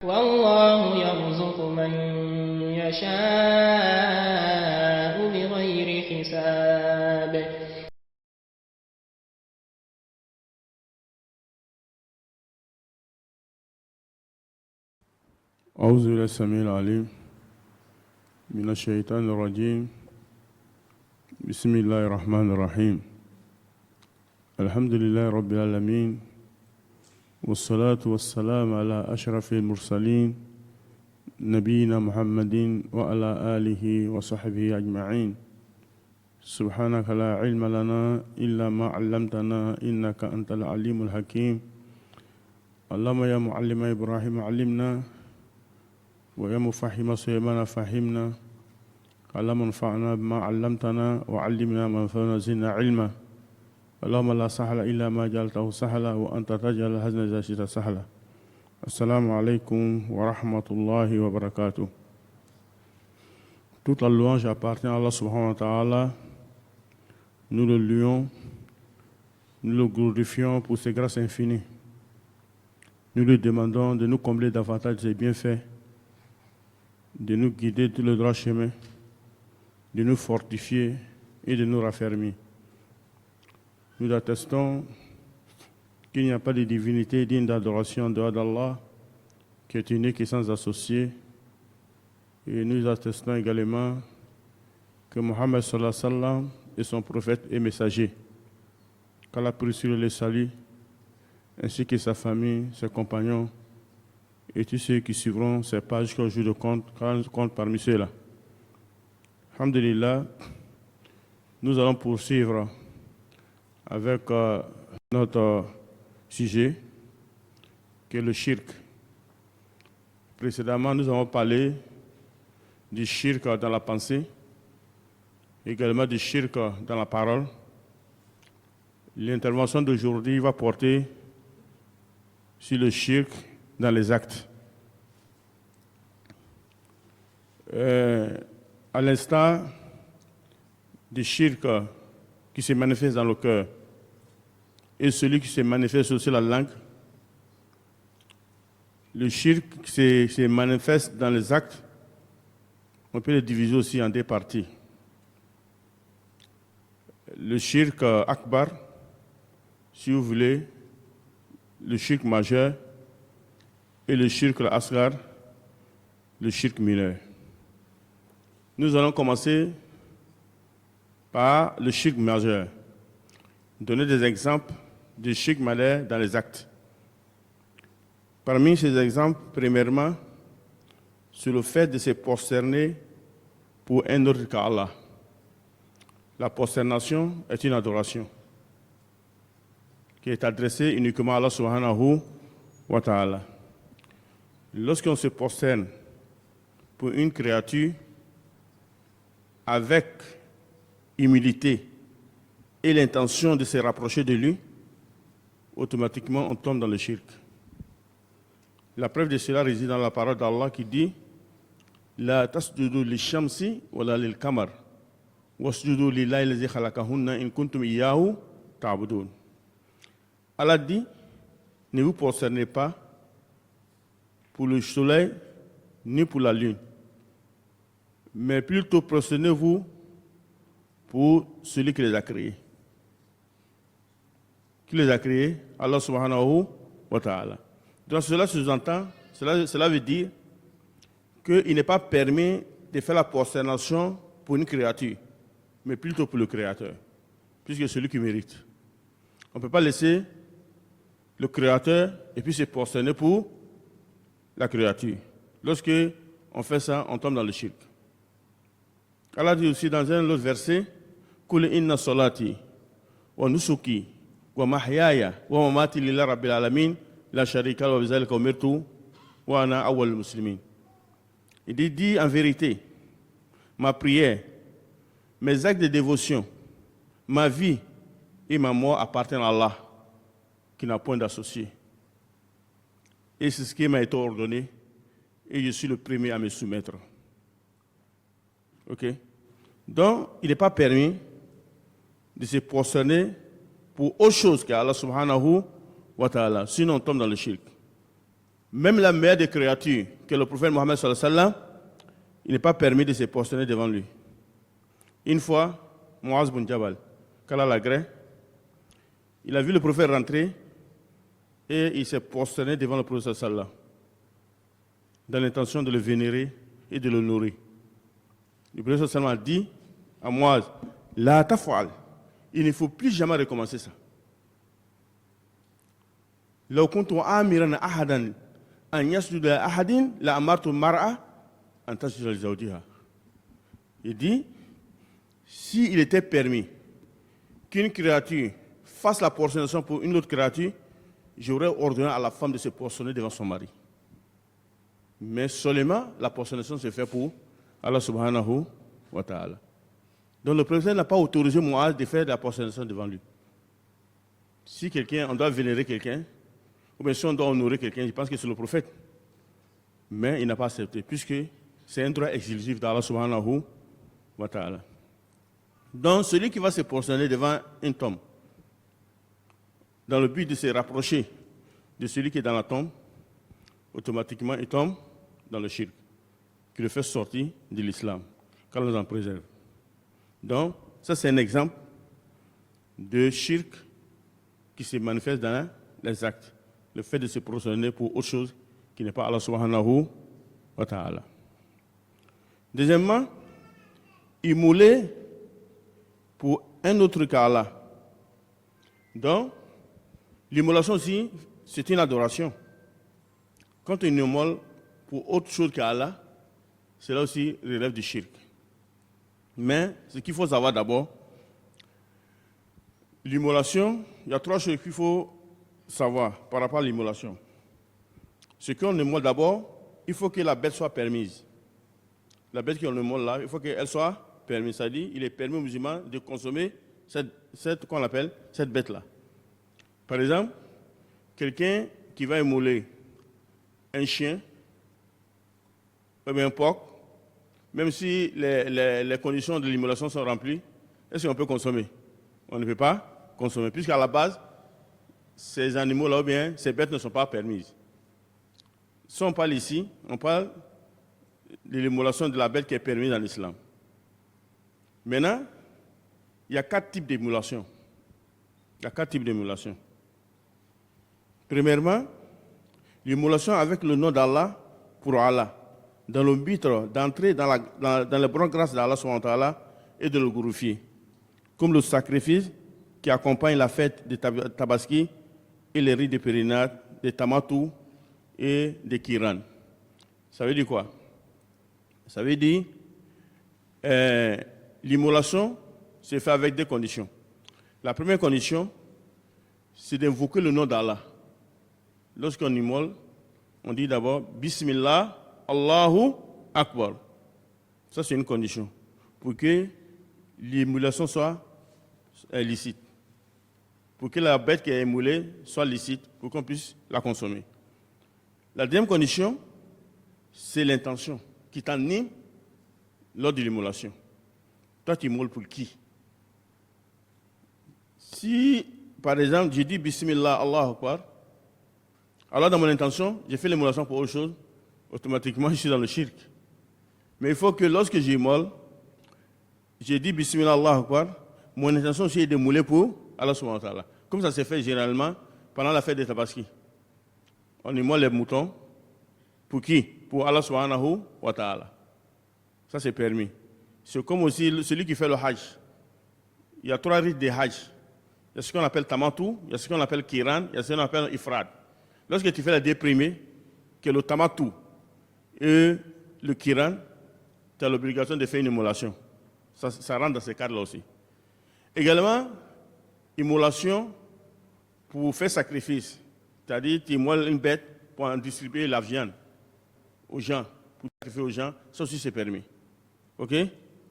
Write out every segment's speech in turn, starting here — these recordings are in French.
والله يرزق من يشاء بغير حساب. أعوذ بالله السميع العليم من الشيطان الرجيم. بسم الله الرحمن الرحيم. الحمد لله رب العالمين، والصلاة والسلام على أشرف المرسلين نبينا محمد وعلى آله وصحبه أجمعين. سبحانك لا علم لنا إلا ما علمتنا إنك أنت العليم الحكيم. اللهم يا معلم إبراهيم علمنا، ويا مفهم سليمان فهمنا. اللهم انفعنا بما علمتنا وعلمنا ما ينفعنا زدنا علما. اللهم لا سهل إلا ما جعلته سهلا وأنت تجعل الحزن إذا شئت سهلا. السلام عليكم ورحمة الله وبركاته. Toute la louange appartient à Allah subhanahu wa ta'ala. Nous le louons, nous le glorifions pour ses grâces infinies. Nous lui demandons de nous combler davantage de ses bienfaits, de nous guider tout le droit chemin, de nous fortifier et de nous raffermir. Nous attestons qu'il n'y a pas de divinité digne d'adoration en dehors d'Allah, qui est unique et sans associé. Et nous attestons également que Mohammed sallallahu alayhi wa sallam est son prophète et messager, qu'Allah prie sur le salut, ainsi que sa famille, ses compagnons, et tous ceux qui suivront ces pages jusqu'au jour de compte parmi ceux-là. Alhamdulillah, nous allons poursuivre avec notre sujet, qui est le shirk. Précédemment, nous avons parlé du shirk dans la pensée, également du shirk dans la parole. L'intervention d'aujourd'hui va porter sur le shirk dans les actes. À l'instar du shirk qui se manifeste dans le cœur et celui qui se manifeste sur la langue, le shirk qui se manifeste dans les actes, on peut le diviser aussi en deux parties. Le shirk akbar, si vous voulez, le shirk majeur, et le shirk al-asghar, le shirk mineur. Nous allons commencer par le shirk majeur. Donner des exemples de shirk majeur dans les actes. Parmi ces exemples, premièrement, c'est le fait de se prosterner pour un autre qu'Allah. La prosternation est une adoration qui est adressée uniquement à Allah subhanahu wa ta'ala. Lorsqu'on se prosterne pour une créature avec humilité et l'intention de se rapprocher de lui, automatiquement on tombe dans le shirk. La preuve de cela réside dans la parole d'Allah qui dit La tasjudu lishamsi wala lil kamar wasjudu lillahi allazi khalaqahunna in kuntum iyyahu ta'budun. Allah dit ne vous prosternez pas pour le soleil ni pour la lune, mais plutôt prosternez-vous pour celui qui les a créés. Qui les a créés? Allah subhanahu wa ta'ala. Donc cela sous-entend, cela veut dire qu'il n'est pas permis de faire la prosternation pour une créature, mais plutôt pour le Créateur, puisque c'est celui qui mérite. On ne peut pas laisser le Créateur et puis se prosterner pour la créature. Lorsque on fait ça, on tombe dans le shirk. Allah dit aussi dans un autre verset Kul inna salati wa nusuki wa mahyaya wa mamati lillahi rabbil alamin la sharika lahu wa bizalika umirtu wa ana awwalul muslimin. Il dit en vérité, ma prière, mes actes de dévotion, ma vie et ma mort appartiennent à Allah, qui n'a point d'associé. Et c'est ce qui m'a été ordonné, et je suis le premier à me soumettre. Ok? Donc, il n'est pas permis de se prosterner pour autre chose qu'Allah subhanahu wa ta'ala. Sinon, on tombe dans le shirk. Même la meilleure des créatures, que le prophète Mohammed sallallahu alayhi wa sallam, il n'est pas permis de se prosterner devant lui. Une fois, Muaz bin Jabal, Kala Lagré, il a vu le prophète rentrer et il s'est prosterné devant le prophète sallallahu alayhi wa sallam, dans l'intention de le vénérer et de l'honorer. Le prophète sallallahu alayhi wa sallam a dit à Muaz, la taf'al, il ne faut plus jamais recommencer ça. لو كنت آمرا أحدا أن يسجد لأحد لأمرت المرأة أن تسجد لزوجها. Il dit, s'il était permis qu'une créature fasse la prosternation pour une autre créature, j'aurais ordonné à la femme de se prosterner devant son mari. Mais seulement la prosternation se fait pour Allah subhanahu wa ta'ala. Donc le prophète n'a pas autorisé Muaz de faire de la prosternation devant lui. Si quelqu'un, on doit vénérer quelqu'un, ou bien si on doit honorer quelqu'un, je pense que c'est le prophète. Mais il n'a pas accepté, puisque c'est un droit exclusif d'Allah subhanahu wa ta'ala. Donc celui qui va se prosterner devant une tombe, dans le but de se rapprocher de celui qui est dans la tombe, automatiquement il tombe dans le shirk, qui le fait sortir de l'islam, qu'Allah nous en préserve. Donc, ça c'est un exemple de shirk qui se manifeste dans les actes. Le fait de se prosterner pour autre chose qui n'est pas Allah subhanahu wa ta'ala. Deuxièmement, immoler pour un autre qu'Allah. Donc, l'immolation aussi, c'est une adoration. Quand on immole pour autre chose qu'Allah, cela aussi relève du shirk. Mais ce qu'il faut savoir d'abord, l'immolation, il y a trois choses qu'il faut savoir par rapport à l'immolation. Ce qu'on immole d'abord, il faut que la bête soit permise. La bête qu'on immole là, il faut qu'elle soit permise. C'est-à-dire, il est permis aux musulmans de consommer qu'on appelle cette bête-là. Par exemple, quelqu'un qui va immoler un chien, ou bien un porc, même si les conditions de l'immolation sont remplies, est-ce qu'on peut consommer? On ne peut pas consommer, puisqu'à la base, ces animaux-là, ou bien ces bêtes ne sont pas permises. Si on parle ici, on parle de l'immolation de la bête qui est permise dans l'islam. Maintenant, il y a 4 types d'immolation. Il y a 4 types d'immolation. Premièrement, l'immolation avec le nom d'Allah pour Allah, dans le but d'entrer dans les bonnes grâces d'Allah subhanahu wa ta'ala et de le glorifier, comme le sacrifice qui accompagne la fête de Tabaski et les rites de pèlerinage, de Tamatou et de Kiran. Ça veut dire quoi? Ça veut dire l'immolation se fait avec 2 conditions. La première condition, c'est d'invoquer le nom d'Allah. Lorsqu'on immole, on dit d'abord Bismillah, Allahu Akbar. Ça, c'est une condition pour que l'immolation soit licite. Pour que la bête qui est immolée soit licite, pour qu'on puisse la consommer. La deuxième condition, c'est l'intention qui t'anime lors de l'immolation. Toi, tu immoles pour qui? Si, par exemple, je dis Bismillah, Allahu Akbar, alors dans mon intention, j'ai fait l'immolation pour autre chose, automatiquement, je suis dans le shirk. Mais il faut que lorsque j'immole, j'ai dit Bismillah, Allahu Akbar, mon intention c'est de mouler pour Allah subhanahu wa ta'ala. Comme ça se fait généralement pendant la fête de Tabaski. On immole les moutons. Pour qui? Pour Allah subhanahu wa ta'ala. Ça c'est permis. C'est comme aussi celui qui fait le hajj. Il y a 3 rites de hajj. Il y a ce qu'on appelle tamatou, il y a ce qu'on appelle kiran, il y a ce qu'on appelle ifrad. Lorsque tu fais les 2 premiers, que le tamatou et le kiran, tu as l'obligation de faire une immolation. Ça rentre dans ces cadres-là aussi. Également, immolation pour faire sacrifice. C'est-à-dire, tu immoles une bête pour en distribuer la viande aux gens, pour sacrifier aux gens, ça aussi c'est permis. Ok?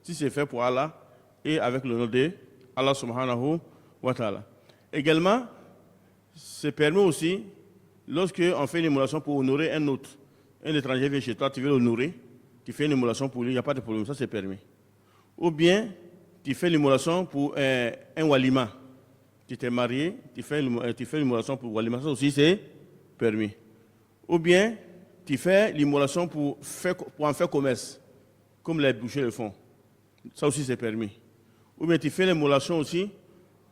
Si c'est fait pour Allah et avec le nom de Allah subhanahu wa ta'ala. Également, c'est permis aussi, lorsque on fait une immolation pour honorer un autre, un étranger vient chez toi, tu veux l'honorer, tu fais une immolation pour lui, il n'y a pas de problème, ça c'est permis. Ou bien, tu fais l'immolation pour un walima. Tu t'es marié, tu fais l'immolation pour walima, ça aussi c'est permis. Ou bien, tu fais l'immolation pour en faire commerce, comme les bouchers le font. Ça aussi, c'est permis. Ou bien, tu fais l'immolation aussi,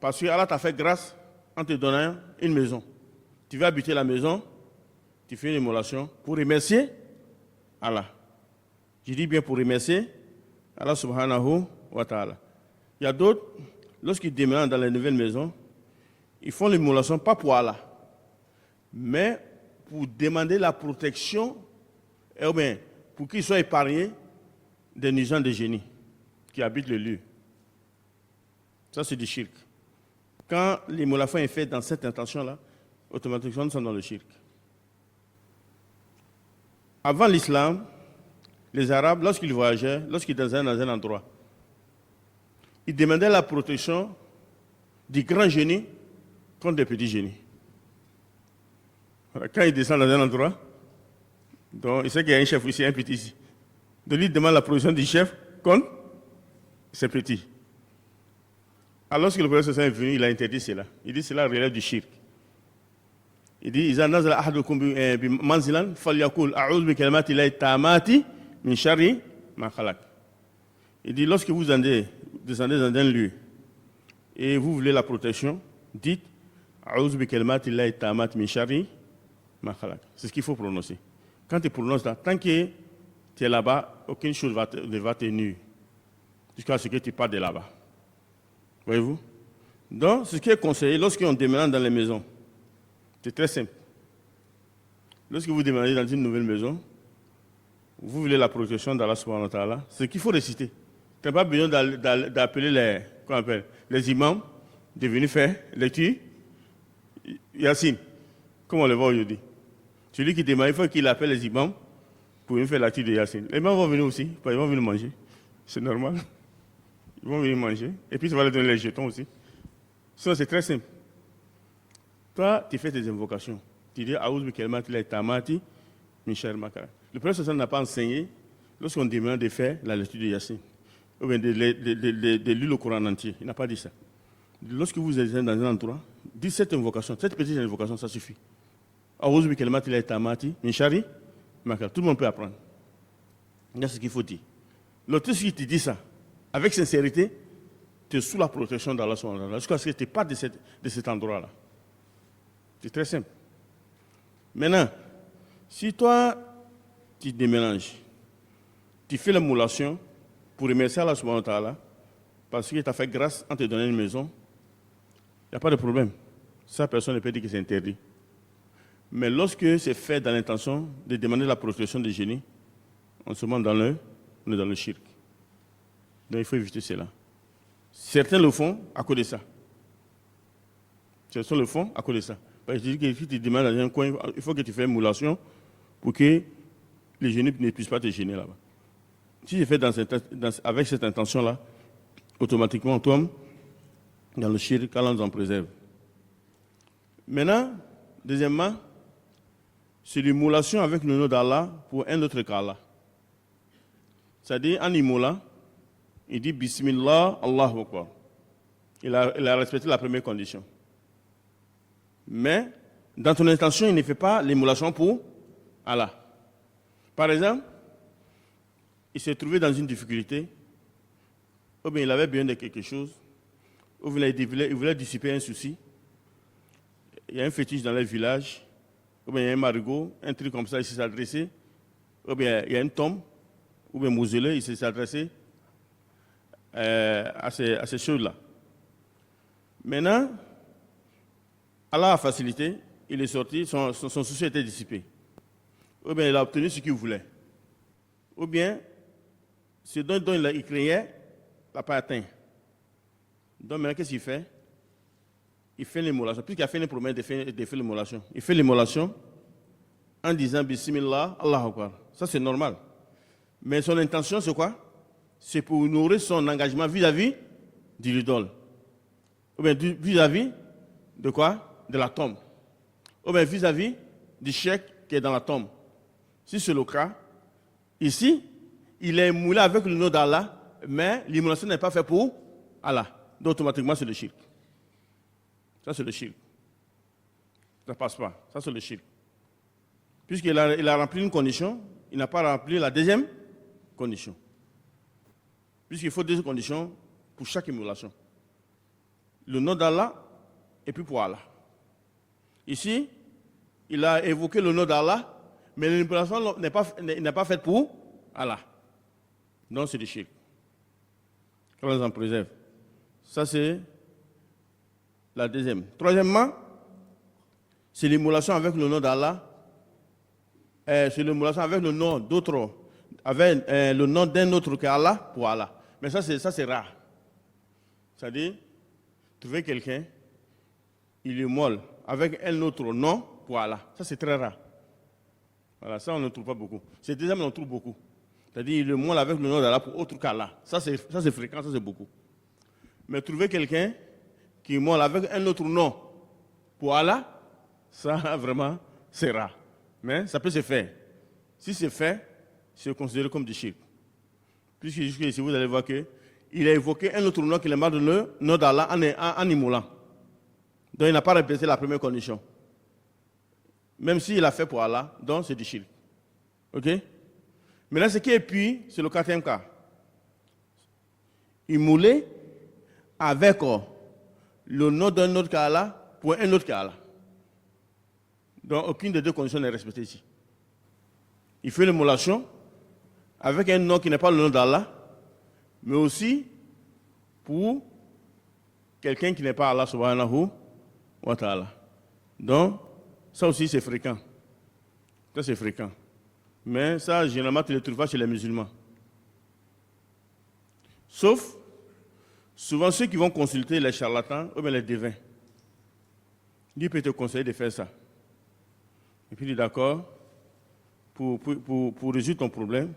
parce que Allah t'a fait grâce en te donnant une maison. Tu veux habiter la maison, tu fais l'immolation pour remercier Allah. Je dis bien pour remercier Allah subhanahu wa ta'ala. Il y a d'autres, lorsqu'ils déménagent dans les nouvelles maisons, ils font l'immolation pas pour Allah, mais pour demander la protection, ou bien pour qu'ils soient épargnés des nuisances de génie qui habitent le lieu. Ça, c'est du shirk. Quand l'immolation est faite dans cette intention-là, automatiquement, nous sommes dans le shirk. Avant l'islam, les Arabes, lorsqu'ils voyageaient, lorsqu'ils étaient dans un endroit, ils demandaient la protection du grand génie contre des petits génies. Quand ils descendent dans un endroit, donc il sait qu'il y a un chef ici, un petit ici. Donc lui demande la protection du chef contre ces petits. Alors lorsque le prophète est venu, il a interdit cela. Il dit cela relève du shirk. Il dit إذا نزل أحدكم بمنزلا فليقول أعوذ بكلمات الله التامات من شر ما خلق. Il dit lorsque vous descendez dans un lieu et vous voulez la protection, dites أعوذ بكلمات الله التامات من شر ما خلق. C'est ce qu'il faut prononcer. Quand tu prononces ça, tant que tu es là-bas, aucune chose ne va te nuire jusqu'à ce que tu partes de là-bas. Voyez-vous? Donc, ce qui est conseillé lorsqu'on déménage dans les maisons, c'est très simple. Lorsque vous déménagez dans une nouvelle maison, vous voulez la protection d'Allah subhanahu wa ta'ala, ce qu'il faut réciter. Tu n'as pas besoin d'appeler les imams de venir faire lecture Yassine, comme on le voit aujourd'hui. Celui qui démarre, il faut qu'il appelle les imams pour venir faire la lecture de Yassine. Les imams vont venir aussi, ils vont venir manger. C'est normal. Ils vont venir manger. Et puis, tu vas leur donner les jetons aussi. Ça, c'est très simple. Toi, tu fais tes invocations. Tu dis Aouz bi kalmati la tamati min sharri ma khalaq. Le prophète n'a pas enseigné, lorsqu'on demande de faire la lecture de Yassine, ou bien de lire le Coran entier. Il n'a pas dit ça. Lorsque vous êtes dans un endroit, dites cette invocation, cette petite invocation, ça suffit. Aouz bi kalmati la tamati min sharri ma khalaq. Tout le monde peut apprendre. C'est ce qu'il faut dire. L'autre qui te dit ça, avec sincérité, tu es sous la protection d'Allah subhanahu wa ta'ala. Jusqu'à ce que tu n'es pas de cet endroit-là. C'est très simple. Maintenant, si toi, tu déménages, tu fais l'émulation pour remercier Allah subhanahu wa ta'ala, parce qu'il t'a fait grâce en te donnant une maison, il n'y a pas de problème. Ça, personne ne peut dire que c'est interdit. Mais lorsque c'est fait dans l'intention de demander la protection des génies, on se met on est dans le shirk. Donc il faut éviter cela. Certains le font à cause de ça. Certains le font à cause de ça. Parce que je dis que si tu demandes dans un coin, il faut que tu fasses une émulation pour que les génies ne puissent pas te gêner là-bas. Si c'est fait avec cette intention-là, automatiquement on tombe dans le shirk, qu'Allah nous en préserve. Maintenant, deuxièmement, c'est l'émulation avec le nom d'Allah pour un autre qu'Allah. C'est-à-dire, en immolant, il dit Bismillah, Allahu Akbar. Il a respecté la première condition. Mais, dans ton intention, il ne fait pas l'émulation pour Allah. Par exemple, il s'est trouvé dans une difficulté, ou bien il avait besoin de quelque chose, ou bien il voulait dissiper un souci. Il y a un fétiche dans le village, ou bien il y a un marigot, un truc comme ça, il s'est adressé, ou bien il y a une tombe, ou bien un mausolée, il s'est adressé à ces choses-là. Maintenant, Allah a facilité, il est sorti, son souci était dissipé. Ou bien il a obtenu ce qu'il voulait. Ou bien, ce dont il craignait, il n'a pas atteint. Donc maintenant, qu'est-ce qu'il fait? Il fait l'émulation. Puisqu'il a fait une promesse de faire l'émulation. Il fait l'émulation en disant Bismillah, Allahu Akbar. Ça, c'est normal. Mais son intention, c'est quoi? C'est pour nourrir son engagement vis-à-vis de l'idole. Ou bien vis-à-vis de quoi? De la tombe. Ou bien vis-à-vis du chèque qui est dans la tombe. Si c'est le cas, ici, il est moulé avec le nom d'Allah, mais l'immolation n'est pas faite pour Allah. Donc automatiquement, c'est le shirk. Ça, c'est le shirk. Ça ne passe pas. Ça, c'est le shirk. Puisqu'il a rempli une condition, il n'a pas rempli la deuxième condition. Puisqu'il faut deux conditions pour chaque émulation. Le nom d'Allah et puis pour Allah. Ici, il a évoqué le nom d'Allah, mais l'émulation n'est pas faite pour Allah. Donc c'est du shirk. Qu'Allah nous en préserve. Ça c'est la deuxième. Troisièmement, c'est l'émulation avec le nom d'Allah. C'est l'émulation avec le nom d'autres, avec le nom d'un autre qu'Allah pour Allah. Mais ça c'est rare. C'est-à-dire, trouver quelqu'un, il émule avec un autre nom pour Allah. Ça c'est très rare. Voilà, ça on ne trouve pas beaucoup. C'est deuxième, on en trouve beaucoup. C'est-à-dire, il émule avec le nom d'Allah pour autre qu'Allah. Ça c'est fréquent, ça c'est beaucoup. Mais trouver quelqu'un qui émule avec un autre nom pour Allah, ça vraiment c'est rare. Mais ça peut se faire. Si c'est fait, c'est considéré comme du shirk. Puisque ici, vous allez voir qu'il a évoqué un autre nom qui est marre de le nom d'Allah en immolant. Donc il n'a pas répété la première condition. Même s'il a fait pour Allah, donc c'est du shirk. Ok? Maintenant, ce qui est puis, c'est le quatrième cas. Immoler avec le nom d'un autre qu'Allah pour un autre qu'Allah. Donc aucune des deux conditions n'est respectée ici. Il fait l'émulation avec un nom qui n'est pas le nom d'Allah, mais aussi pour quelqu'un qui n'est pas Allah subhanahu wa ta'ala. Donc, ça aussi c'est fréquent. Ça c'est fréquent. Mais ça, généralement, tu ne le trouves pas chez les musulmans. Sauf, souvent ceux qui vont consulter les charlatans ou bien les devins. Lui peut te conseiller de faire ça. Et puis il dit d'accord, pour résoudre ton problème,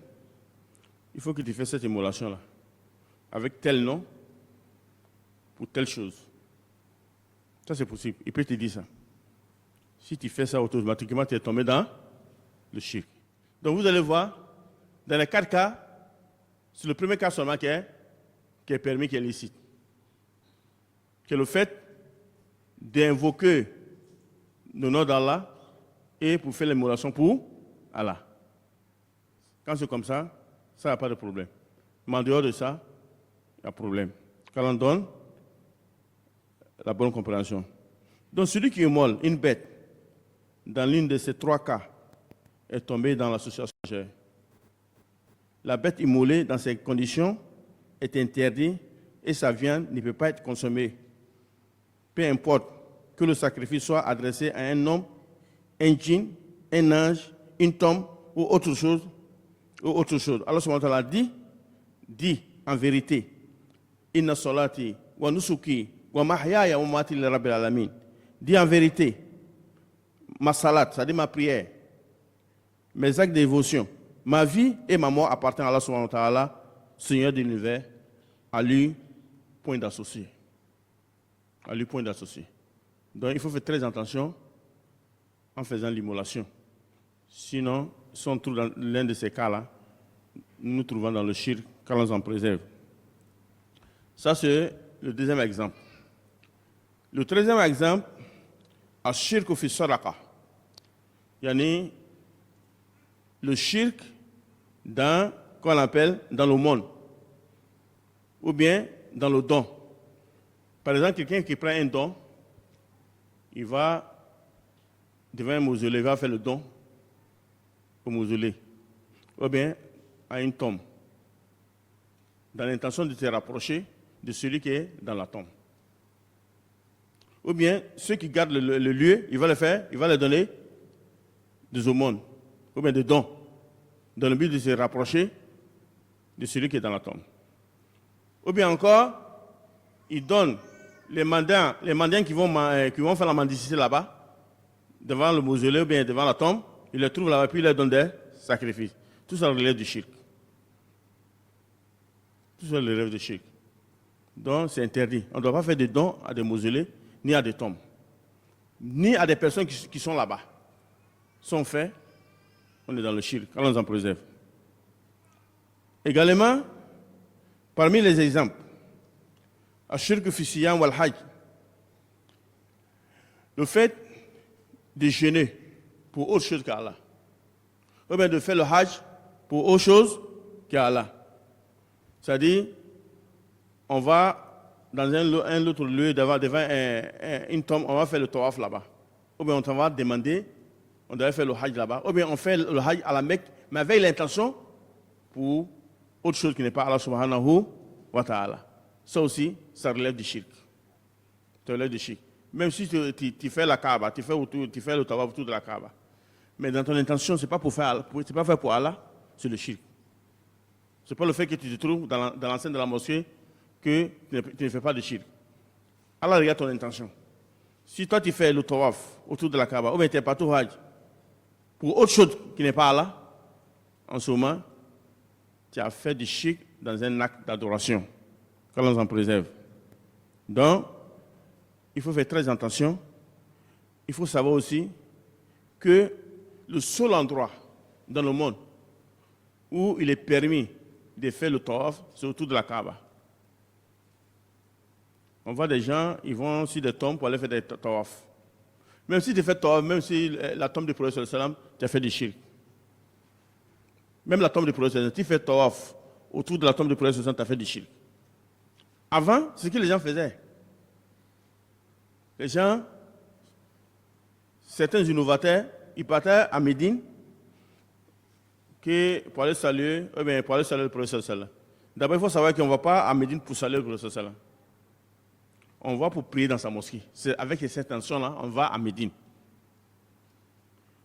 il faut que tu fasses cette émulation-là, avec tel nom, pour telle chose. Ça c'est possible, il peut te dire ça. Si tu fais ça automatiquement, tu es tombé dans le shirk. Donc vous allez voir, dans les 4 cas, c'est le premier cas seulement qui est permis, qui est licite. C'est le fait d'invoquer le nom d'Allah et pour faire l'émulation pour Allah. Quand c'est comme ça n'a pas de problème. Mais en dehors de ça, il y a problème. Quand on donne la bonne compréhension. Donc celui qui immole une bête dans l'une de ces 3 cas est tombé dans l'association. La bête immolée dans ces conditions est interdite et sa viande ne peut pas être consommée. Peu importe que le sacrifice soit adressé à un homme, un djinn, un ange, une tombe ou autre chose. Allah subhanahu wa ta'ala dit en vérité, Inna salati wa nusuki wa mahyaya wa mamati li rabbil alamin. Dit en vérité, ma salat, c'est-à-dire ma prière, mes actes de dévotion, ma vie et ma mort appartiennent à Allah subhanahu wa ta'ala, Seigneur de l'univers, à lui, point d'associé. À lui, point d'associé. Donc il faut faire très attention en faisant l'immolation. Sinon, si on trouve dans l'un de ces cas-là, nous nous trouvons dans le shirk, qu'Allah nous en préserve. Ça, c'est le deuxième exemple. Le troisième exemple, al-shirk fi sadaqa. Yani, le shirk dans, qu'on appelle, dans le monde. Ou bien dans le don. Par exemple, quelqu'un qui prend un don, il va devant un mausolée, il va faire le don au mausolée, ou bien à une tombe, dans l'intention de se rapprocher de celui qui est dans la tombe. Ou bien ceux qui gardent le lieu, il va le faire, il va leur donner des aumônes, ou bien des dons, dans le but de se rapprocher de celui qui est dans la tombe. Ou bien encore, il donne les mendiants qui vont faire la mendicité là-bas, devant le mausolée ou bien devant la tombe, il les trouve là-bas, puis il leur donne des sacrifices. Tout ça relève du shirk. Tout ça relève du shirk. Donc c'est interdit. On ne doit pas faire des dons à des mausolées, ni à des tombes, ni à des personnes qui sont là-bas. Sont faits, on est dans le shirk. Allah nous en préserve. Également, parmi les exemples, al-shirk fi siyam wal hajj, le fait de jeûner pour autre chose qu'Allah. ou bien de faire le hajj pour autre chose qu'Allah. C'est-à-dire, on va dans un autre lieu, devant une tombe, on va faire le tawaf là-bas. Ou bien on va demander, on doit faire le hajj là-bas. Ou bien on fait le hajj à la Mecque, mais avec l'intention pour autre chose qui n'est pas Allah subhanahu wa ta'ala. Ça aussi, ça relève du shirk. Ça relève du shirk. Même si tu fais la Kaaba, tu fais le tawaf autour de la Kaaba. Mais dans ton intention, ce n'est pas pour faire pour Allah, c'est le shirk. Ce n'est pas le fait que tu te trouves dans l'enceinte de la mosquée que tu ne fais pas de shirk. Allah regarde ton intention. Si toi tu fais le tawaf autour de la Kaaba, ou bien tu es partout au Hajj, pour autre chose qui n'est pas Allah, en ce moment, tu as fait du shirk dans un acte d'adoration. Qu'Allah nous en préserve. Donc, il faut faire très attention. Il faut savoir aussi que le seul endroit dans le monde où il est permis de faire le tawaf, c'est autour de la Kaaba. On voit des gens, ils vont sur des tombes pour aller faire des tawaf. Même si tu fais tawaf, même si la tombe du prophète sallam, tu as fait du shirk. Même la tombe du prophète sallam, tu fais tawaf autour de la tombe du prophète sallam, tu as fait du shirk. Avant, c'est ce que les gens faisaient. Les gens, certains innovateurs, ils partaient à Médine pour aller saluer le prophète sallam. D'abord, il faut savoir qu'on ne va pas à Médine pour saluer le prophète sallam. On va pour prier dans sa mosquée. C'est avec cette intention-là, on va à Médine.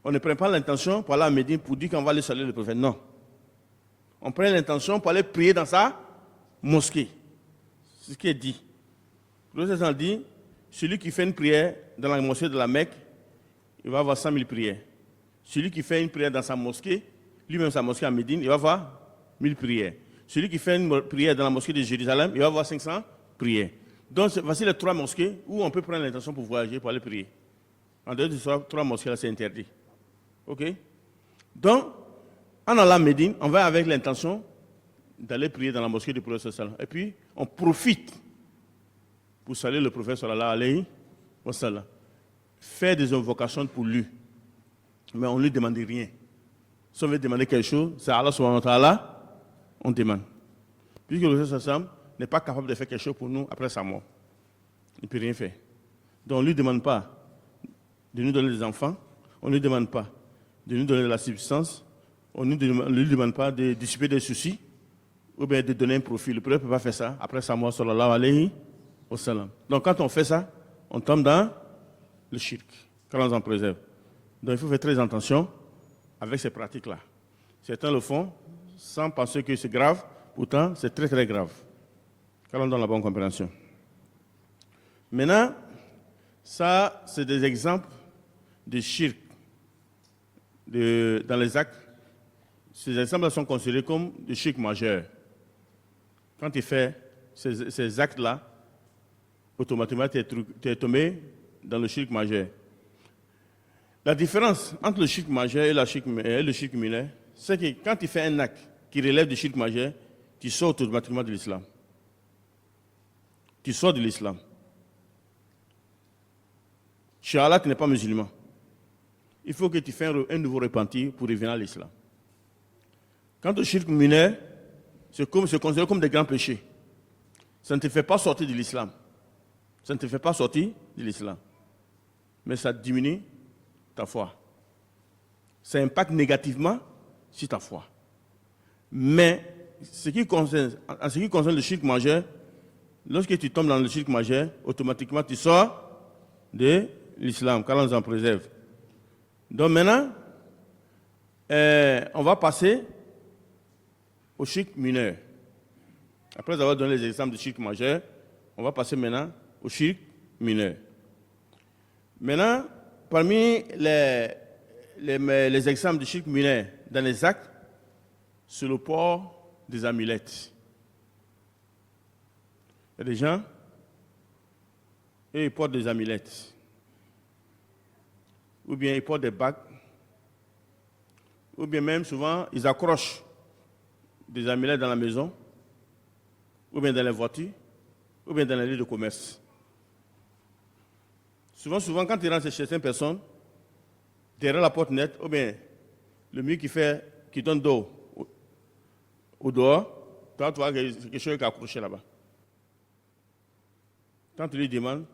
On ne prend pas l'intention pour aller à Médine pour dire qu'on va aller saluer le prophète. Non. On prend l'intention pour aller prier dans sa mosquée. C'est ce qui est dit. Le prophète dit, celui qui fait une prière dans la mosquée de la Mecque, il va avoir 100 000 prières. Celui qui fait une prière dans sa mosquée, lui-même sa mosquée à Médine, il va avoir 1000 prières. Celui qui fait une prière dans la mosquée de Jérusalem, il va avoir 500 prières. Donc, voici les 3 mosquées où on peut prendre l'intention pour voyager, pour aller prier. En dehors de ces 3 mosquées-là, c'est interdit. OK? Donc, en allant à Médine, on va avec l'intention d'aller prier dans la mosquée du prophète sallallahu. Et puis, on profite pour saluer le prophète sallallahu alayhi wa sallam. Faire des invocations pour lui. Mais on ne lui demande rien. Si on veut demander quelque chose, c'est Allah subhanahu wa ta'ala, on demande. Puisque le prophète sallallahu n'est pas capable de faire quelque chose pour nous après sa mort. Il ne peut rien faire. Donc on ne lui demande pas de nous donner des enfants, on ne lui demande pas de nous donner de la substance, on ne lui demande pas de dissiper des soucis ou bien de donner un profit. Le prophète ne peut pas faire ça après sa mort, sallallahu alayhi wa sallam. Donc quand on fait ça, on tombe dans le shirk, qu'Allah nous en préserve. Donc il faut faire très attention avec ces pratiques-là. Certains le font sans penser que c'est grave, pourtant c'est très très grave. Qu'Allah nous donne la bonne compréhension. Maintenant, ça c'est des exemples de shirk dans les actes. Ces exemples sont considérés comme des shirk majeurs. Quand tu fais ces actes-là, automatiquement tu es tombé dans le shirk majeur. La différence entre le shirk majeur et le shirk mineur, c'est que quand tu fais un acte qui relève du shirk majeur, tu sors automatiquement de l'islam. Tu sors de l'islam. Chez Allah, tu n'es pas musulman. Il faut que tu fasses un nouveau repentir pour revenir à l'islam. Quant au shirk mineur, c'est considéré comme des grands péchés. Ça ne te fait pas sortir de l'islam. Ça ne te fait pas sortir de l'islam. Mais ça diminue ta foi. Ça impacte négativement sur ta foi. Mais en ce qui concerne le shirk majeur, lorsque tu tombes dans le shirk majeur, automatiquement tu sors de l'islam, car on nous en préserve. Donc maintenant, on va passer au shirk mineur. Après avoir donné les exemples du shirk majeur, on va passer maintenant au shirk mineur. Maintenant, parmi les exemples du shirk mineur dans les actes, c'est le port des amulettes. Il y a des gens, ils portent des amulettes. Ou bien ils portent des bagues. Ou bien même souvent, ils accrochent des amulettes dans la maison, ou bien dans les voitures, ou bien dans les lieux de commerce. Souvent, quand ils rentrent chez certaines personnes, derrière la porte nette, ou bien le mur qui donne d'eau au dehors, toi, tu vois que c'est quelque chose qui est accroché là-bas. Quand tu lui demandes,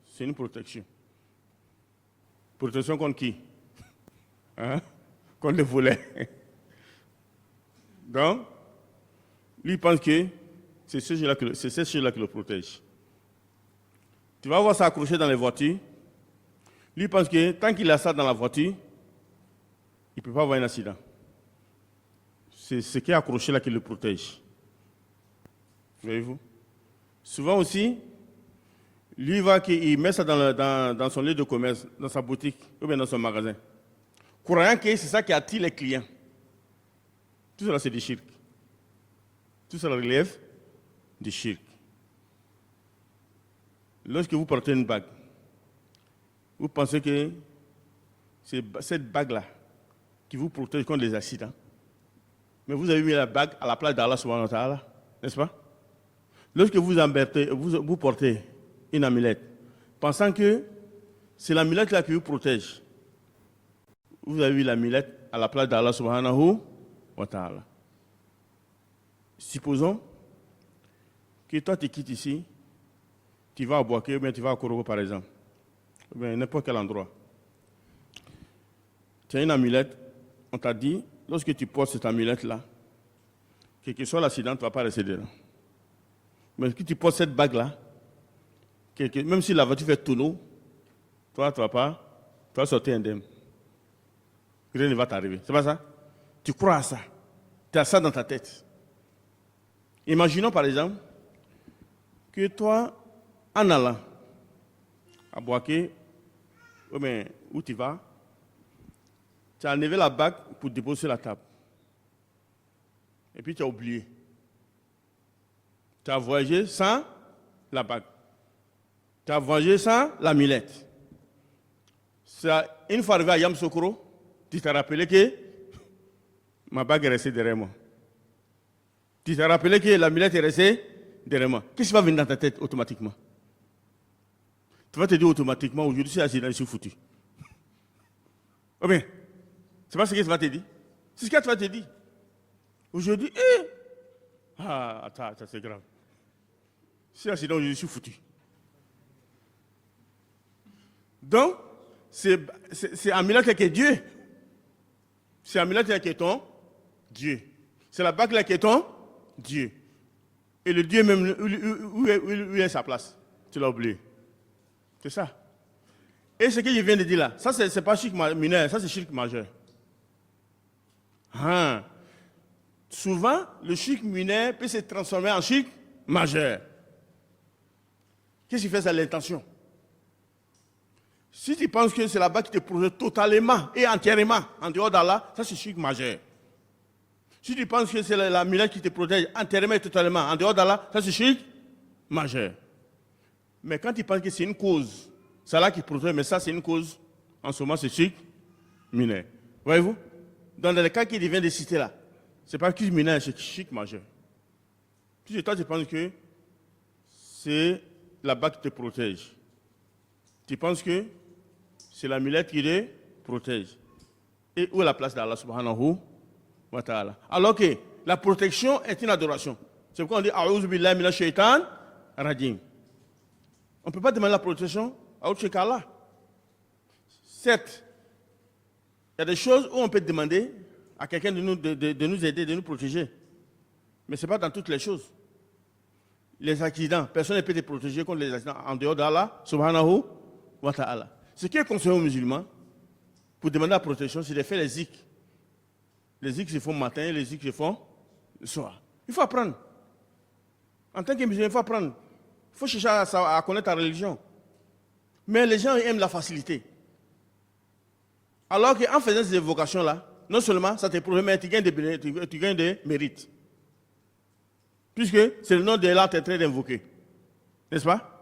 c'est une protection. Protection contre qui? Hein? Contre le volet. Donc, lui pense que c'est cette chose-là qui le protège. Tu vas voir ça accroché dans les voitures. Lui pense que tant qu'il a ça dans la voiture, il ne peut pas avoir un accident. C'est ce qui est accroché là qui le protège. Voyez-vous? Souvent aussi, lui il met ça dans son lieu de commerce, dans sa boutique, ou bien dans son magasin. Croyant que c'est ça qui attire les clients. Tout cela, c'est du shirk. Tout cela relève du shirk. Lorsque vous portez une bague, vous pensez que c'est cette bague-là qui vous protège contre les accidents. Mais vous avez mis la bague à la place d'Allah subhanahu wa ta'ala, n'est-ce pas? Lorsque vous portez une amulette, pensant que c'est l'amulette là qui vous protège, vous avez mis l'amulette à la place d'Allah subhanahu wa ta'ala. Supposons que toi tu quittes ici, tu vas à Boaké ou bien tu vas à Korogo par exemple, ou bien n'importe quel endroit. Tu as une amulette, on t'a dit, lorsque tu portes cette amulette-là, quel que soit l'accident, tu ne vas pas rester dedans. Mais si tu portes cette bague-là, même si la voiture fait tonneau, toi, tu vas sortir indemne. Rien ne va t'arriver. C'est pas ça? Tu crois à ça. Tu as ça dans ta tête. Imaginons par exemple que toi, en allant à Boaké, où tu vas, tu as enlevé la bague pour déposer sur la table. Et puis tu as oublié. Tu as voyagé sans la bague. Tu as voyagé sans l'amulette. Une fois arrivé à Yamoussoukro, tu t'es rappelé que ma bague est restée derrière moi. Tu t'es rappelé que l'amulette est restée derrière moi. Qu'est-ce qui va venir dans ta tête automatiquement? Tu vas te dire automatiquement, aujourd'hui c'est accident, je suis foutu. Oh bien, c'est pas ce que tu vas te dire. C'est ce que tu vas te dire. Aujourd'hui, attends, c'est grave. C'est accident, je suis foutu. Donc, c'est amulette qui est Dieu. C'est amulette qui est ton Dieu. C'est la bague là qui est ton Dieu. Et le Dieu même, où est sa place? Tu l'as oublié. C'est ça. Et ce que je viens de dire là, ça c'est pas shirk mineur, ça c'est shirk majeur. Souvent, le shirk mineur peut se transformer en shirk majeur. Qu'est-ce qui fait ça? L'intention. Si tu penses que c'est la bague qui te protège totalement et entièrement en dehors d'Allah, ça c'est shirk majeur. Si tu penses que c'est l'amulette qui te protège entièrement et totalement en dehors d'Allah, ça c'est shirk majeur. Mais quand tu penses que c'est une cause, c'est là qui protège, mais ça c'est une cause, en ce moment c'est shirk mineur. Voyez-vous? Dans les cas qu'il vient de citer là, ce n'est pas shirk mineur, c'est shirk majeur. Puis toi tu penses que c'est la bague qui te protège. Tu penses que c'est l'amulette qui te protège. Et où est la place d'Allah subhanahu wa ta'ala? Alors que la protection est une adoration. C'est pourquoi on dit A'udhu billahi minash shaitan rajim. On ne peut pas demander la protection à autre chose qu'Allah. Certes, il y a des choses où on peut demander à quelqu'un de nous aider, de nous protéger. Mais ce n'est pas dans toutes les choses. Les accidents, personne ne peut te protéger contre les accidents en dehors d'Allah subhanahu wa ta'ala. Ce qui est conseillé aux musulmans, pour demander la protection, c'est de faire les zikrs. Les zikrs se font le matin, les zikrs se font le soir. Il faut apprendre. En tant que musulman, il faut apprendre. Il faut chercher à connaître ta religion. Mais les gens aiment la facilité. Alors qu'en faisant ces évocations-là, non seulement ça te protège, mais tu gagnes des mérites. Puisque c'est le nom de Allah que tu es en train d'invoquer. N'est-ce pas?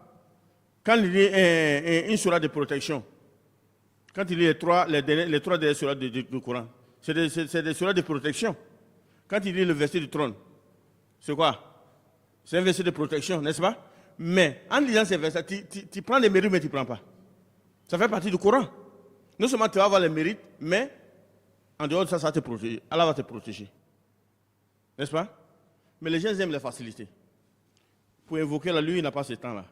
Quand il dit une surah de protection, quand il dit les trois dernières surahs du Coran, c'est des surahs de protection. Quand il dit le verset du trône, c'est quoi? C'est un verset de protection, n'est-ce pas? Mais en lisant ces versets, tu prends les mérites, mais tu ne prends pas. Ça fait partie du Coran. Non seulement tu vas avoir les mérites, mais En dehors de ça, ça va te protéger. Allah va te protéger. N'est-ce pas? Mais les gens aiment les facilités. Pour invoquer la lui, il n'a pas ce temps-là.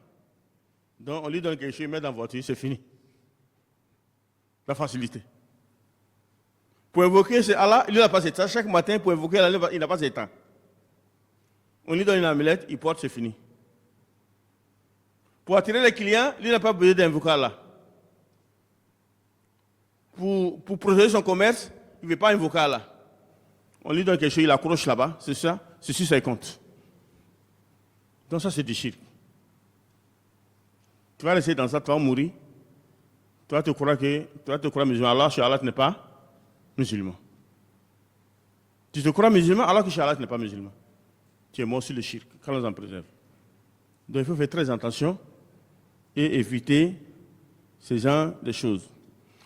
Donc, on lui donne quelque chose, il met dans la voiture, c'est fini. La facilité. Pour invoquer c'est Allah, il n'a pas ce temps. Chaque matin, pour invoquer Allah, il n'a pas ce temps. On lui donne une amulette, il porte, c'est fini. Pour attirer les clients, il n'a pas besoin d'invoquer Allah. Pour protéger son commerce, il ne veut pas invoquer Allah. On lui donne quelque chose, il accroche là-bas, c'est ça, c'est sur ses comptes. Donc ça, c'est du shirk. Tu vas rester dans ça, tu vas mourir. Tu vas te croire musulman, alors chez Allah, tu n'es pas musulman. Tu te crois musulman, alors que chez Allah, tu n'es pas musulman. Tu es mort sur le shirk, quand on en préserve. Donc il faut faire très attention et éviter ce genre de choses.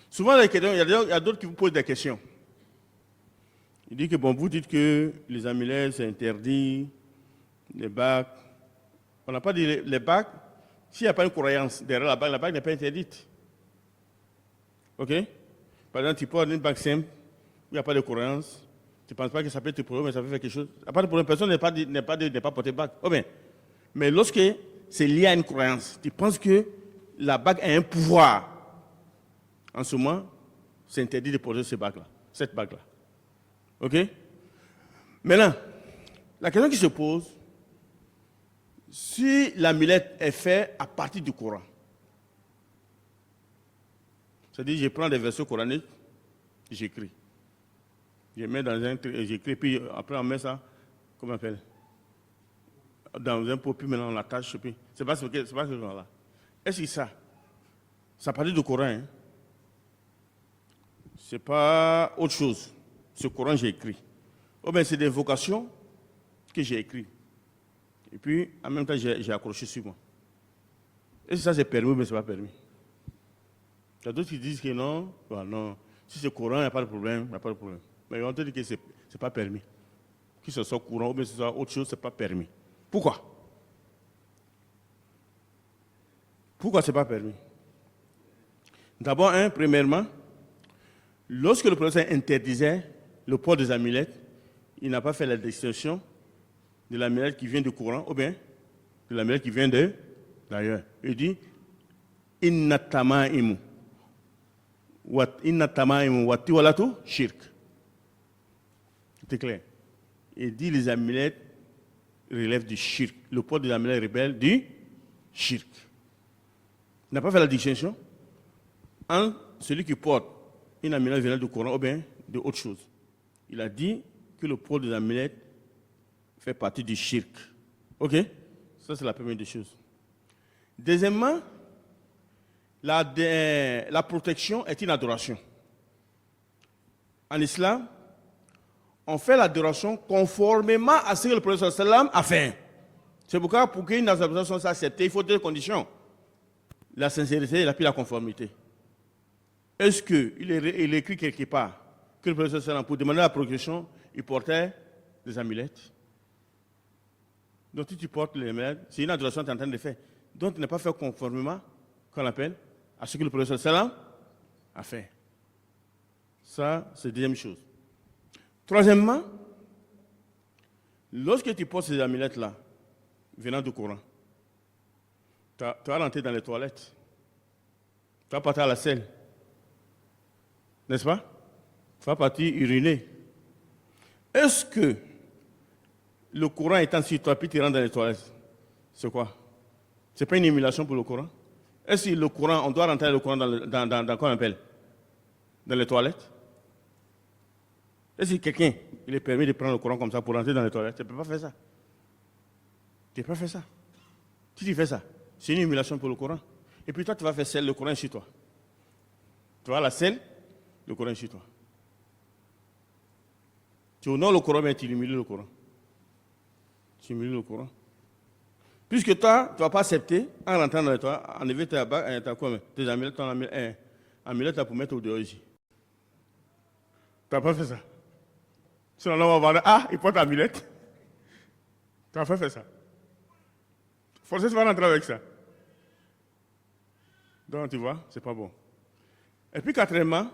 Souvent, il y a d'autres qui vous posent des questions. Il dit que, bon, vous dites que les amulets, c'est interdit, les bagues. On n'a pas dit les bagues. S'il n'y a pas une croyance derrière la bague n'est pas interdite. OK? Par exemple, tu portes une bague simple, où il n'y a pas de croyance. Tu ne penses pas que ça peut te problème, mais ça peut faire quelque chose. À part de problème, personne n'est pas porté bague. Oh bien. Mais lorsque c'est lié à une croyance, tu penses que la bague a un pouvoir. En ce moment, c'est interdit de porter cette bague-là. OK? Maintenant, la question qui se pose, si l'amulette est faite à partir du Coran, c'est-à-dire je prends des versets coraniques, j'écris. Je mets dans un truc, j'écris, puis après on met ça, comment on appelle? Dans un pot, puis maintenant on l'attache, puis c'est pas ce genre-là. Est-ce que ça part du Coran, hein? C'est pas autre chose. Ce Coran, j'ai écrit. Oh ben, c'est des vocations que j'ai écrites. Et puis, en même temps, j'ai accroché sur moi. Est-ce que ça, c'est permis ou bien c'est pas permis? Il y a d'autres qui disent que non. Bah, non. Si c'est Coran, il n'y a pas de problème. Mais on te dit que ce n'est pas permis. Que ce soit Coran ou bien que ce soit autre chose, ce n'est pas permis. Pourquoi? Pourquoi ce n'est pas permis? D'abord, premièrement, lorsque le professeur interdisait le port des amulettes, il n'a pas fait la distinction de l'amulette qui vient du Coran ou bien de l'amulette qui vient d'ailleurs. Il dit Inna tama'imu wa tiwalatu shirk. C'est clair. Il dit les amulettes relèvent du shirk. Le port des amulettes relève du shirk. Il n'a pas fait la distinction entre celui qui porte une amulette venant du Coran ou bien de autre chose. Il a dit que le port des amulettes fait partie du shirk. OK? Ça, c'est la première des choses. Deuxièmement, la protection est une adoration. En islam, on fait l'adoration conformément à ce que le prophète sallam a fait. C'est pourquoi, pour qu'une adoration soit acceptée, il faut deux conditions. La sincérité et puis la conformité. Est-ce qu'il est écrit quelque part que le prophète sallam, pour demander la protection, il portait des amulettes? Donc, si tu portes les amulettes, c'est une adoration que tu es en train de faire. Donc, tu n'es pas fait conformément, qu'on appelle, à ce que le prophète sallam a fait. Ça, c'est la deuxième chose. Troisièmement, lorsque tu portes ces amulettes-là, venant du Coran, tu vas rentrer dans les toilettes. Tu vas partir à la selle. N'est-ce pas? Tu vas partir uriner. Est-ce que le Coran étant sur toi, puis tu rentres dans les toilettes, c'est quoi? Ce n'est pas une émulation pour le Coran? Est-ce que le Coran, on doit rentrer le Coran dans quoi on appelle? Dans les toilettes? Est-ce que quelqu'un, il est permis de prendre le Coran comme ça pour rentrer dans les toilettes? Tu ne peux pas faire ça. Tu ne peux pas faire ça. Si tu fais ça, c'est une émulation pour le Coran. Et puis toi, tu vas faire celle, le Coran est sur toi. Tu vas à la selle, le Coran est sur toi. Tu honores le Coran, mais tu humilies le Coran. Tu humilies le Coran. Puisque toi, tu ne vas pas accepter, en rentrant dans les toilettes, enlever tes amulettes, ton amulette pour mettre au dehors ici. Tu n'as pas fait ça. Sinon, on va voir, il porte amulette. Tu n'as pas fait ça. Forcément, tu vas rentrer avec ça. Donc, tu vois, c'est pas bon. Et puis, quatrièmement,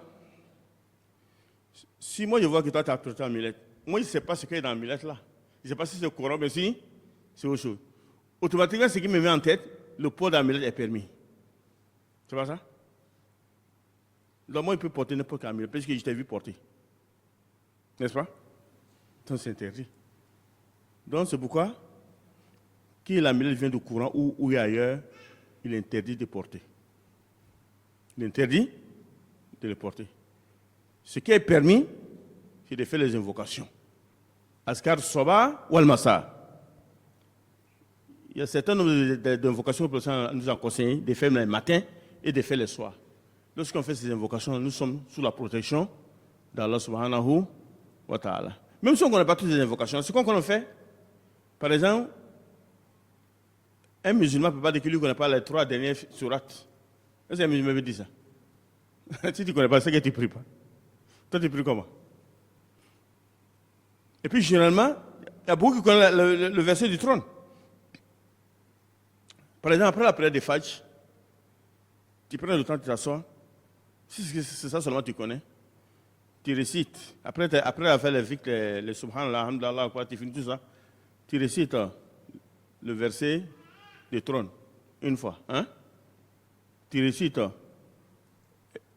Si moi je vois que toi tu as apporté l'amulette, moi je ne sais pas ce qu'il y a dans l'amulette là. Je ne sais pas si c'est courant, mais si, c'est autre chose. Automatiquement, ce qui me met en tête, le port d'amulette est permis. C'est pas ça? Donc moi, il peut porter n'importe quel amulet, parce que je t'ai vu porter. N'est-ce pas? Donc c'est interdit. Donc c'est pourquoi, que l'amulette vient du courant ou ailleurs, il est interdit de porter. Il est interdit de le porter. Ce qui est permis, c'est de faire les invocations. Askar Soba ou Al-Massa. Il y a un certain nombre d'invocations que le nous a conseillé de faire le matin et de faire le soir. Lorsqu'on fait ces invocations, nous sommes sous la protection d'Allah subhanahu wa ta'ala. Même si on ne connaît pas toutes les invocations, ce qu'on fait, par exemple, un musulman ne peut pas dire qu'il ne connaît pas les 3 dernières sourates. Est-ce qu'un musulman veut dire ça? Si tu ne connais pas, c'est que tu ne pries pas. Toi, tu pries comment? Et puis, généralement, il y a beaucoup qui connaissent le verset du trône. Par exemple, après la prière de Fajr, tu prends le temps de t'asseoir. Si c'est ça seulement tu connais, tu récites. Après avoir fait les subhanallah, alhamdulillah, tu finis tout ça, tu récites le verset du trône une fois. Hein? Tu récites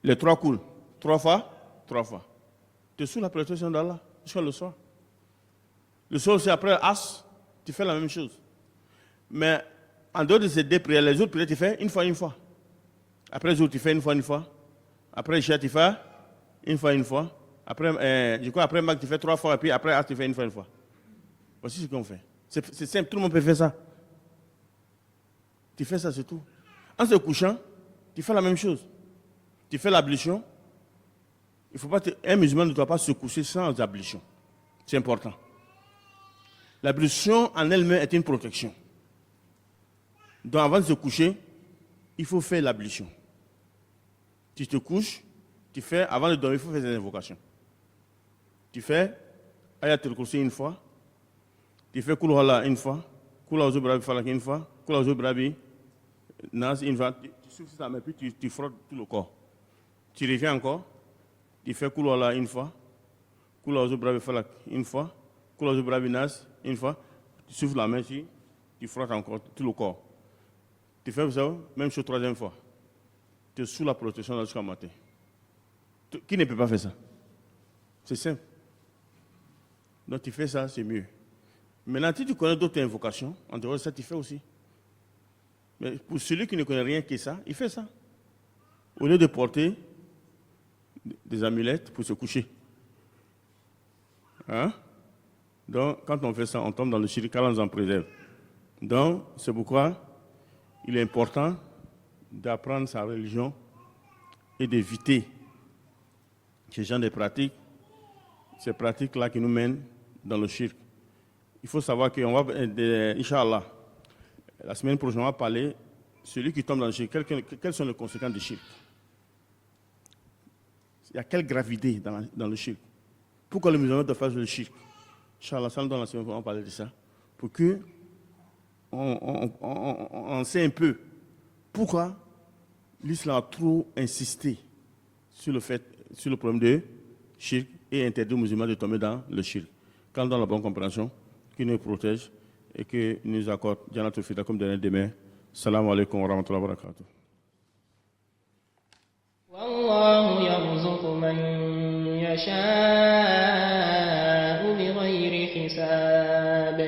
les 3 coups, 3 fois. Tu es sous la protection d'Allah jusqu'à le soir. Le soir, c'est après As, tu fais la même chose. Mais en dehors de ces 2 prières, les autres prières, tu fais une fois. Après Zour, tu fais une fois. Après Isha, tu fais une fois. Après, après Mag, tu fais 3 fois. Et puis après As, tu fais une fois. Voici ce qu'on fait. C'est simple, tout le monde peut faire ça. Tu fais ça, c'est tout. En se couchant, tu fais la même chose. Tu fais l'ablution. Il faut pas un musulman ne doit pas se coucher sans ablution. C'est important. L'ablution en elle-même est une protection. Donc avant de se coucher, il faut faire l'ablution. Tu te couches, tu fais, avant de dormir, il faut faire des invocations. Tu fais Ayatul Kursi une fois, tu fais Kul Huwallah une fois, Kul A'udhu Birabil Falaq une fois, Kul A'udhu Birabil Nas une fois, tu souffles ta main, puis tu frottes tout le corps. Tu reviens encore, tu fais Kul Huwallah une fois, Kul A'udhu Birabil Falaq une fois, Kul A'udhu Birabil Nas une fois, tu souffles la main, tu frottes encore tout le corps. Tu fais ça, même chose 3e fois. Tu es sous la protection jusqu'à matin. Qui ne peut pas faire ça? C'est simple. Donc tu fais ça, c'est mieux. Maintenant, si tu connais d'autres invocations, en dehors de ça, tu fais aussi. Mais pour celui qui ne connaît rien que ça, il fait ça. Au lieu de porter des amulettes pour se coucher. Hein? Donc, quand on fait ça, on tombe dans le shirk, Allah nous en préserve. Donc, c'est pourquoi il est important d'apprendre sa religion et d'éviter ce genre de pratiques, ces pratiques-là qui nous mènent dans le shirk. Il faut savoir qu'on va, Inch'Allah, la semaine prochaine, on va parler, celui qui tombe dans le shirk, quelles sont les conséquences du shirk? Il y a quelle gravité dans le shirk? Pourquoi les musulmans doivent faire le shirk? Inch'Allah, ça nous donne la semaine prochaine, on va parler de ça. Pour que on sait un peu pourquoi l'islam a trop insisté sur le problème de shirk et interdit aux musulmans de tomber dans le shirk. Quand on donne la bonne compréhension, qui nous protège et qui nous accorde Janatul Fida comme dernier demain. Salam alaikum wa rahmatullahi wa barakatuh. والله يرزق من يشاء بغير حساب